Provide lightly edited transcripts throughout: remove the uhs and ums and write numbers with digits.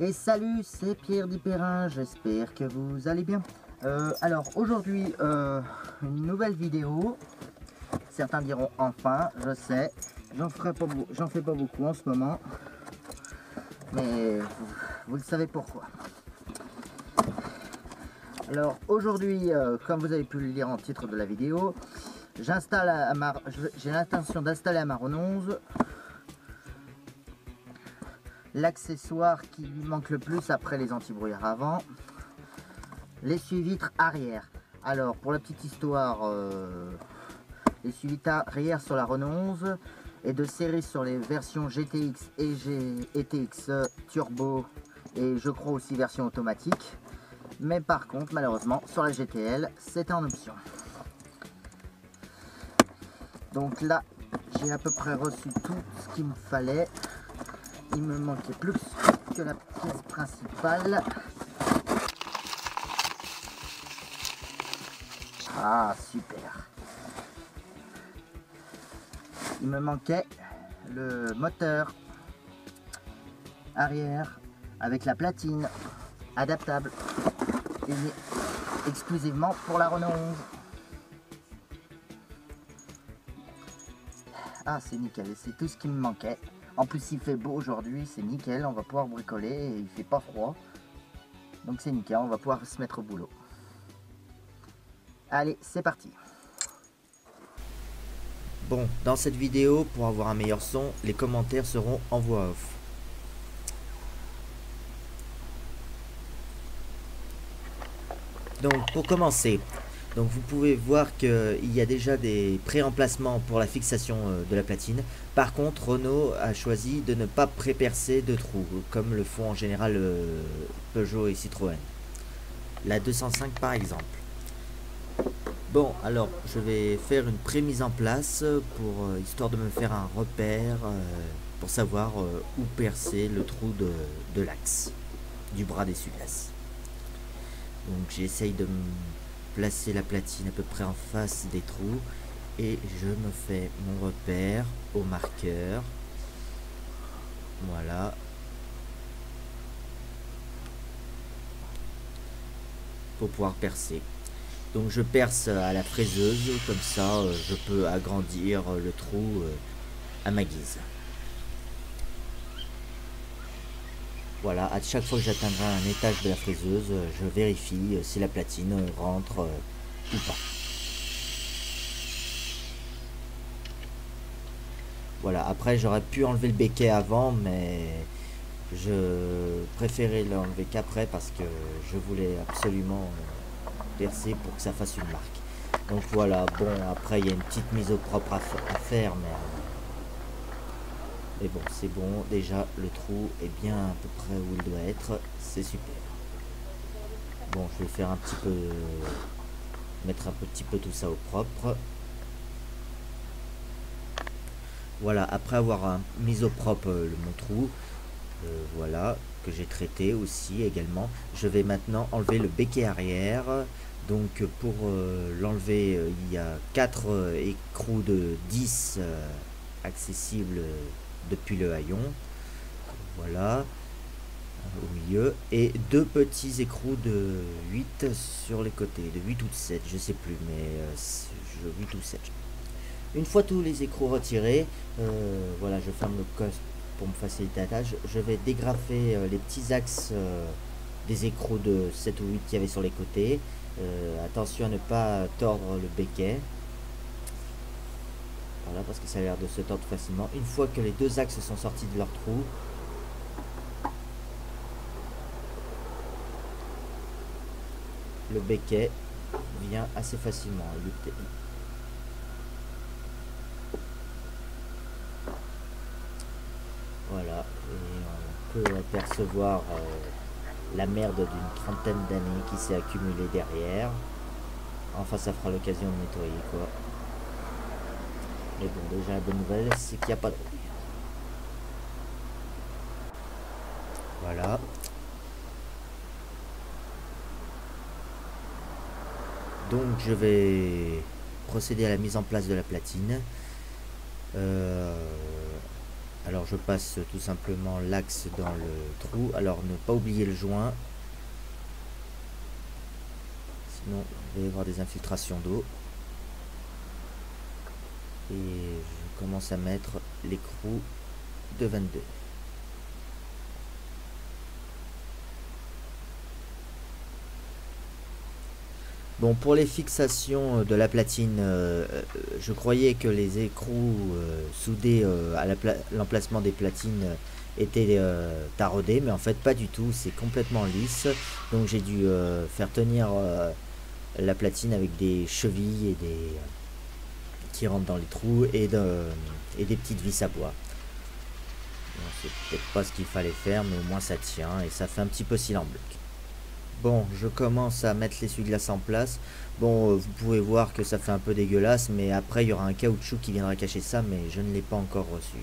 Et salut, c'est Pierre Dipérin, j'espère que vous allez bien. Alors aujourd'hui, une nouvelle vidéo. Certains diront enfin, je sais, j'en fais pas beaucoup en ce moment. Mais vous le savez pourquoi. Alors aujourd'hui, comme vous avez pu le lire en titre de la vidéo, j'ai l'intention d'installer à ma Renault 11 l'accessoire qui lui manque le plus après les anti-brouillard avant, l'essuie-vitre arrière. Alors pour la petite histoire, l'essuie-vitre arrière sur la Renault 11 est de série sur les versions GTX et GTX Turbo et je crois aussi version automatique. Mais par contre, malheureusement, sur la GTL, c'était en option. Donc là, j'ai à peu près reçu tout ce qu'il me fallait. Il me manquait plus que la pièce principale. Ah, super. Il me manquait le moteur arrière avec la platine adaptable exclusivement pour la Renault 11. Ah, c'est nickel, c'est tout ce qui me manquait. En plus il fait beau aujourd'hui, c'est nickel, on va pouvoir bricoler et il fait pas froid. Donc c'est nickel, on va pouvoir se mettre au boulot. Allez, c'est parti. Bon, dans cette vidéo, pour avoir un meilleur son, les commentaires seront en voix off. Donc pour commencer, vous pouvez voir qu'il y a déjà des pré-emplacements pour la fixation de la platine. Par contre, Renault a choisi de ne pas pré-percer de trous, comme le font en général Peugeot et Citroën. La 205 par exemple. Bon, alors je vais faire une pré-mise en place pour histoire de me faire un repère pour savoir où percer le trou de l'axe du bras d'essuie-glace. Donc j'essaye de me placer la platine à peu près en face des trous et je me fais mon repère au marqueur. Voilà. Pour pouvoir percer. Donc je perce à la fraiseuse, comme ça je peux agrandir le trou à ma guise. Voilà, à chaque fois que j'atteindrai un étage de la fraiseuse, je vérifie si la platine rentre ou pas. Voilà, après j'aurais pu enlever le béquet avant, mais je préférais l'enlever qu'après parce que je voulais absolument percer pour que ça fasse une marque. Donc voilà, bon, après il y a une petite mise au propre à faire, mais bon, c'est bon, déjà le trou est bien à peu près où il doit être, c'est super. Bon, je vais faire un petit peu, mettre un petit peu tout ça au propre. Voilà, après avoir mis au propre mon trou, voilà, que j'ai traité aussi également, je vais maintenant enlever le béquet arrière. Donc pour l'enlever, il y a 4 écrous de 10 accessibles depuis le haillon, voilà, au milieu, et 2 petits écrous de 8 sur les côtés, de 8 ou de 7, je sais plus, mais 8 ou 7. Une fois tous les écrous retirés, voilà, je ferme le coste pour me faciliter la tâche. Je vais dégrafer les petits axes des écrous de 7 ou 8 qu'il y avait sur les côtés. Attention à ne pas tordre le béquet. Voilà, parce que ça a l'air de se tordre facilement. Une fois que les 2 axes sont sortis de leur trou, le béquet vient assez facilement. Voilà, et on peut apercevoir la merde d'une trentaine d'années qui s'est accumulée derrière. Enfin, ça fera l'occasion de nettoyer, quoi. Mais bon, déjà la bonne nouvelle, c'est qu'il n'y a pas de rouille. Voilà. Donc je vais procéder à la mise en place de la platine. Alors je passe tout simplement l'axe dans le trou. Alors ne pas oublier le joint. Sinon il va y avoir des infiltrations d'eau. Et je commence à mettre l'écrou de 22. Bon, pour les fixations de la platine, je croyais que les écrous soudés à l'emplacement des platines étaient taraudés, mais en fait pas du tout, c'est complètement lisse. Donc j'ai dû faire tenir la platine avec des chevilles et des qui rentrent dans les trous et des petites vis à bois. Bon, c'est peut-être pas ce qu'il fallait faire, mais au moins ça tient et ça fait un petit peu cile en bloc. Bon, je commence à mettre l'essuie-glace en place. Bon, vous pouvez voir que ça fait un peu dégueulasse, mais après il y aura un caoutchouc qui viendra cacher ça, mais je ne l'ai pas encore reçu.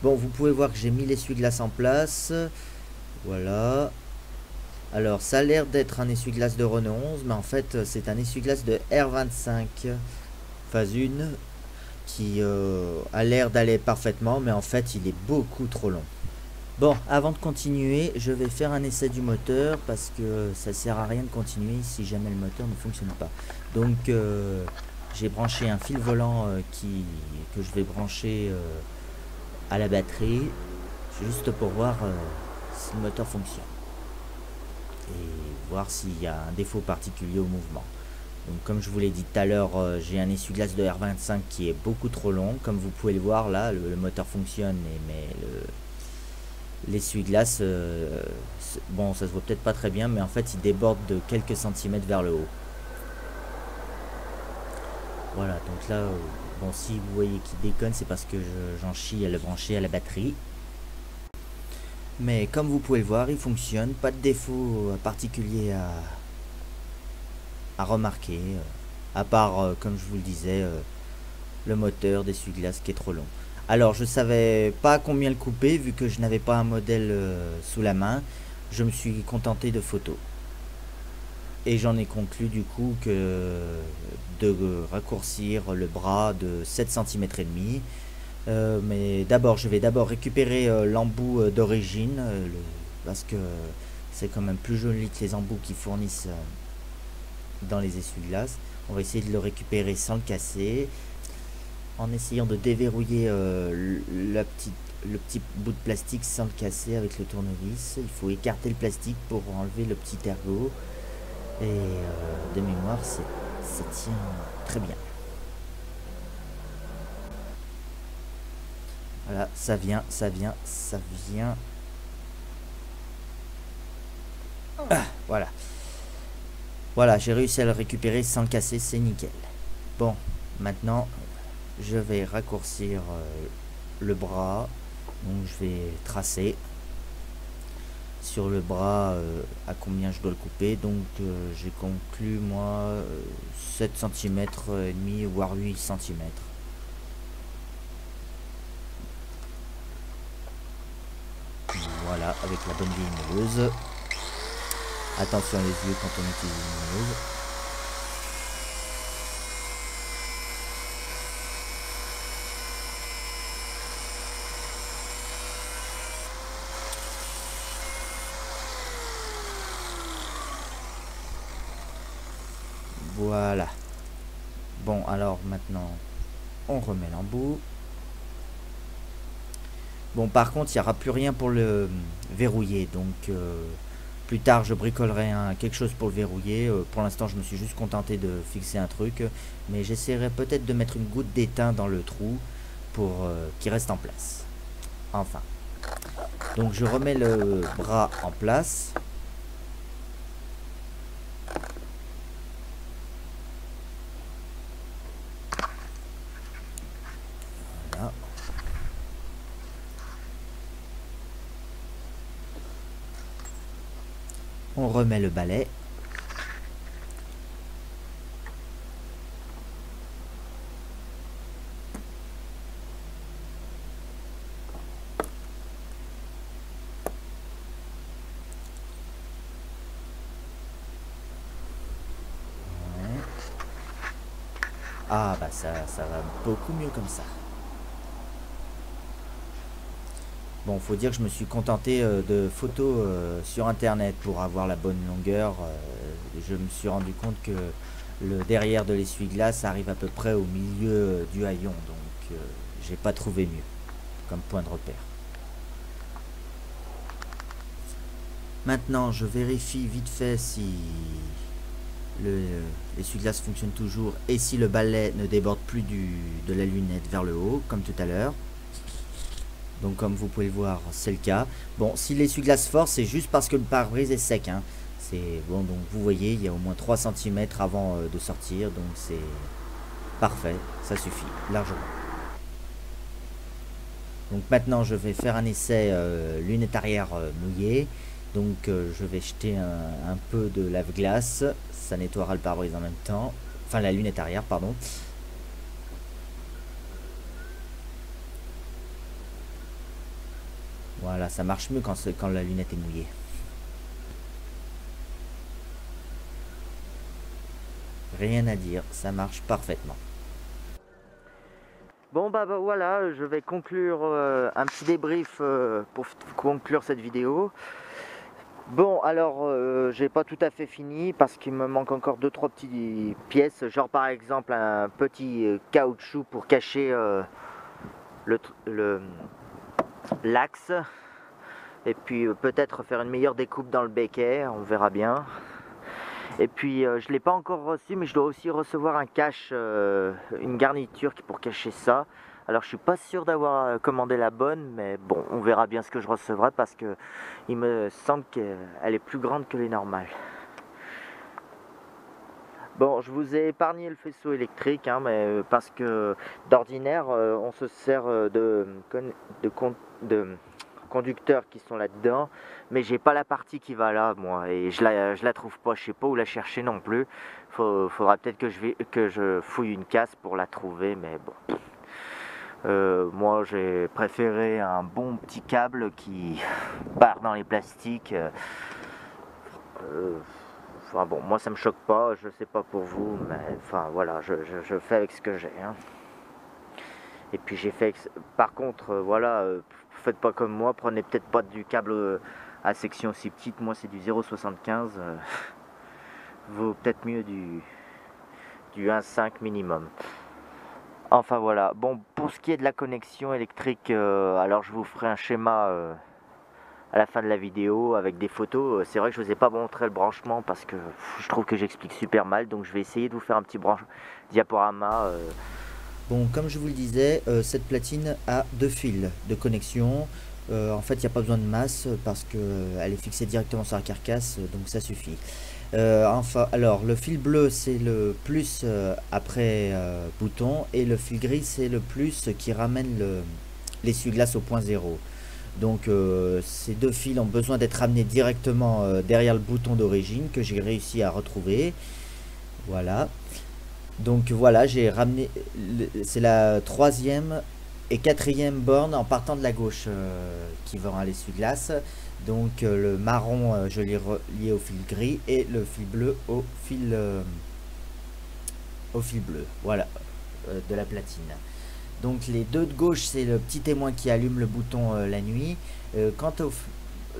Bon, vous pouvez voir que j'ai mis l'essuie-glace en place. Voilà. Alors, ça a l'air d'être un essuie-glace de Renault 11, mais en fait, c'est un essuie-glace de R25 phase 1 qui a l'air d'aller parfaitement, mais en fait, il est beaucoup trop long. Bon, avant de continuer, je vais faire un essai du moteur parce que ça sert à rien de continuer si jamais le moteur ne fonctionne pas. Donc, j'ai branché un fil volant que je vais brancher à la batterie, juste pour voir si le moteur fonctionne et voir s'il y a un défaut particulier au mouvement. Donc, comme je vous l'ai dit tout à l'heure, j'ai un essuie-glace de R25 qui est beaucoup trop long. Comme vous pouvez le voir là, le moteur fonctionne, mais l'essuie-glace, bon, ça se voit peut-être pas très bien, mais en fait il déborde de quelques centimètres vers le haut. Voilà, donc là, bon, si vous voyez qu'il déconne, c'est parce que j'en chie à le brancher à la batterie. Mais comme vous pouvez le voir, il fonctionne, pas de défaut particulier à remarquer, à part, comme je vous le disais, le moteur d'essuie-glace qui est trop long. Alors je savais pas combien le couper vu que je n'avais pas un modèle sous la main. Je me suis contenté de photos. Et j'en ai conclu du coup que de raccourcir le bras de 7 cm et demi. Mais d'abord je vais récupérer l'embout d'origine parce que c'est quand même plus joli que les embouts qui fournissent dans les essuie-glaces. On va essayer de le récupérer sans le casser, en essayant de déverrouiller le petit bout de plastique sans le casser avec le tournevis. Il faut écarter le plastique pour enlever le petit ergot. Et de mémoire, ça tient très bien. Voilà, ça vient. Ah, voilà. Voilà, j'ai réussi à le récupérer sans le casser, c'est nickel. Bon, maintenant, je vais raccourcir le bras. Donc je vais tracer sur le bras à combien je dois le couper. Donc j'ai conclu moi 7 cm et demi voire 8 cm. Voilà, avec la bonne vieille mouleuse. Attention les yeux quand on utilise une mouleuse. Voilà. Bon, alors maintenant, on remet l'embout. Bon, par contre, il n'y aura plus rien pour le verrouiller. Donc, plus tard, je bricolerai quelque chose pour le verrouiller. Pour l'instant, je me suis juste contenté de fixer un truc. Mais j'essaierai peut-être de mettre une goutte d'étain dans le trou pour qu'il reste en place. Enfin. Donc, je remets le bras en place. On remet le balai. Ouais. Ah bah ça va beaucoup mieux comme ça. Bon, faut dire que je me suis contenté de photos sur internet pour avoir la bonne longueur. Je me suis rendu compte que le derrière de l'essuie-glace arrive à peu près au milieu du haillon, donc j'ai pas trouvé mieux comme point de repère. Maintenant, je vérifie vite fait si l'essuie-glace fonctionne toujours et si le balai ne déborde plus de la lunette vers le haut, comme tout à l'heure. Donc comme vous pouvez le voir, c'est le cas. Bon, si l'essuie-glace force, c'est juste parce que le pare-brise est sec, hein. C'est bon, donc vous voyez, il y a au moins 3 cm avant de sortir, donc c'est parfait, ça suffit largement. Donc maintenant, je vais faire un essai lunette arrière mouillée. Donc je vais jeter un peu de lave-glace, ça nettoiera le pare-brise en même temps, enfin la lunette arrière, pardon. Voilà, ça marche mieux quand la lunette est mouillée. Rien à dire, ça marche parfaitement. Bon bah voilà, je vais conclure un petit débrief pour conclure cette vidéo. Bon alors j'ai pas tout à fait fini parce qu'il me manque encore 2-3 petites pièces, genre par exemple un petit caoutchouc pour cacher l'axe, et puis peut-être faire une meilleure découpe dans le béquet, on verra bien. Et puis je l'ai pas encore reçu, mais je dois aussi recevoir un cache, une garniture pour cacher ça. Alors je suis pas sûr d'avoir commandé la bonne, mais bon, on verra bien ce que je recevrai parce que il me semble qu'elle est plus grande que les normales. Bon, je vous ai épargné le faisceau électrique, hein, mais parce que d'ordinaire, on se sert de conducteurs qui sont là-dedans, mais j'ai pas la partie qui va là, moi, et je la trouve pas, je sais pas où la chercher non plus. Faudra peut-être que je fouille une casse pour la trouver, mais bon. Moi j'ai préféré un bon petit câble qui part dans les plastiques. Enfin bon, moi ça me choque pas, je sais pas pour vous, mais enfin voilà, je fais avec ce que j'ai, hein. Et puis j'ai fait, par contre, voilà, faites pas comme moi, prenez peut-être pas du câble à section si petite, moi c'est du 0,75, vaut peut-être mieux du 1,5 minimum. Enfin voilà, bon, pour ce qui est de la connexion électrique, alors je vous ferai un schéma à la fin de la vidéo avec des photos. C'est vrai que je vous ai pas montré le branchement parce que je trouve que j'explique super mal, donc je vais essayer de vous faire un petit diaporama. Bon, comme je vous le disais, cette platine a 2 fils de connexion. En fait, il n'y a pas besoin de masse parce qu'elle est fixée directement sur la carcasse, donc ça suffit. Enfin, alors, le fil bleu, c'est le plus après bouton, et le fil gris, c'est le plus qui ramène l'essuie-glace au point 0. Donc, ces 2 fils ont besoin d'être ramenés directement derrière le bouton d'origine que j'ai réussi à retrouver. Voilà. Donc voilà, j'ai ramené, c'est la 3e et 4e borne en partant de la gauche qui vont à l'essuie-glace. Donc le marron, je l'ai relié au fil gris et le fil bleu au fil bleu, voilà, de la platine. Donc les deux de gauche, c'est le petit témoin qui allume le bouton la nuit. Quant à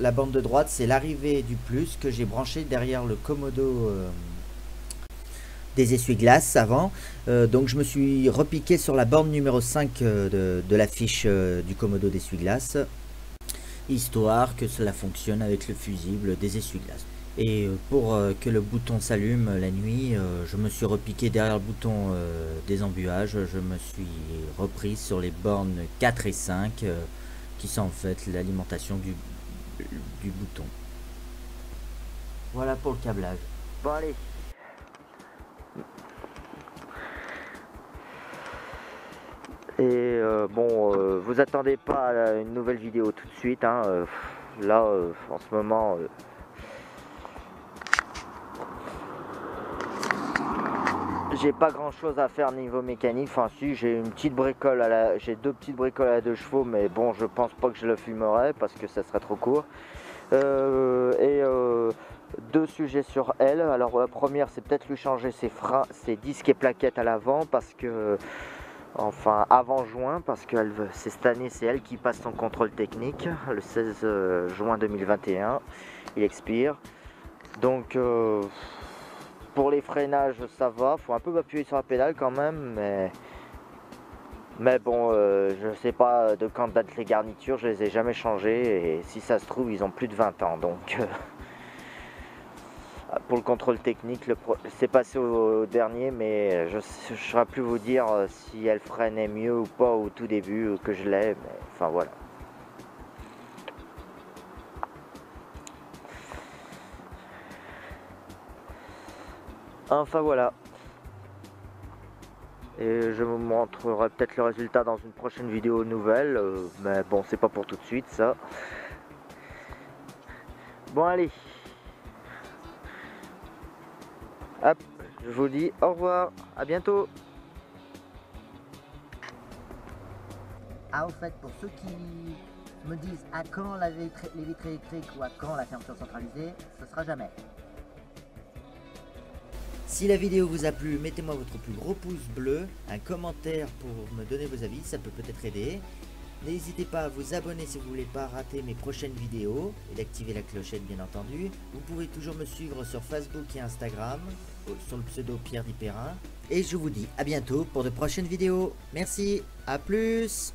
la borne de droite, c'est l'arrivée du plus que j'ai branché derrière le commodo des essuie-glaces avant, donc je me suis repiqué sur la borne numéro 5 de la fiche du commodo d'essuie-glaces, histoire que cela fonctionne avec le fusible des essuie-glaces. Et pour que le bouton s'allume la nuit, je me suis repiqué derrière le bouton des embuages, je me suis repris sur les bornes 4 et 5 qui sont en fait l'alimentation du bouton. Voilà pour le câblage. Bon allez. Et bon, vous attendez pas à une nouvelle vidéo tout de suite, hein. Là, en ce moment, j'ai pas grand chose à faire niveau mécanique. Enfin, si, j'ai une petite bricole j'ai 2 petites bricoles à 2 chevaux, mais bon, je pense pas que je le filmerai parce que ça serait trop court. Et 2 sujets sur elle. Alors la première, c'est peut-être lui changer ses freins, ses disques et plaquettes à l'avant parce que Enfin, avant juin, parce que c'est cette année, c'est elle qui passe son contrôle technique, le 16 juin 2021, il expire. Donc, pour les freinages, ça va, faut un peu appuyer sur la pédale quand même, mais bon, je sais pas de quand datent les garnitures, je les ai jamais changées, et si ça se trouve, ils ont plus de 20 ans, donc... pour le contrôle technique, c'est passé au dernier, mais je ne saurais plus vous dire si elle freinait mieux ou pas au tout début que je l'ai, mais enfin voilà. Enfin voilà. Et je vous montrerai peut-être le résultat dans une prochaine vidéo nouvelle, mais bon, c'est pas pour tout de suite ça. Bon allez. Hop, je vous dis au revoir, à bientôt. Ah, au fait, pour ceux qui me disent à quand les vitres électriques ou à quand la fermeture centralisée, ce sera jamais. Si la vidéo vous a plu, mettez-moi votre plus gros pouce bleu, un commentaire pour me donner vos avis, ça peut peut-être aider. N'hésitez pas à vous abonner si vous ne voulez pas rater mes prochaines vidéos et d'activer la clochette bien entendu. Vous pouvez toujours me suivre sur Facebook et Instagram, sur le pseudo Pierre Dipérin. Et je vous dis à bientôt pour de prochaines vidéos. Merci, à plus!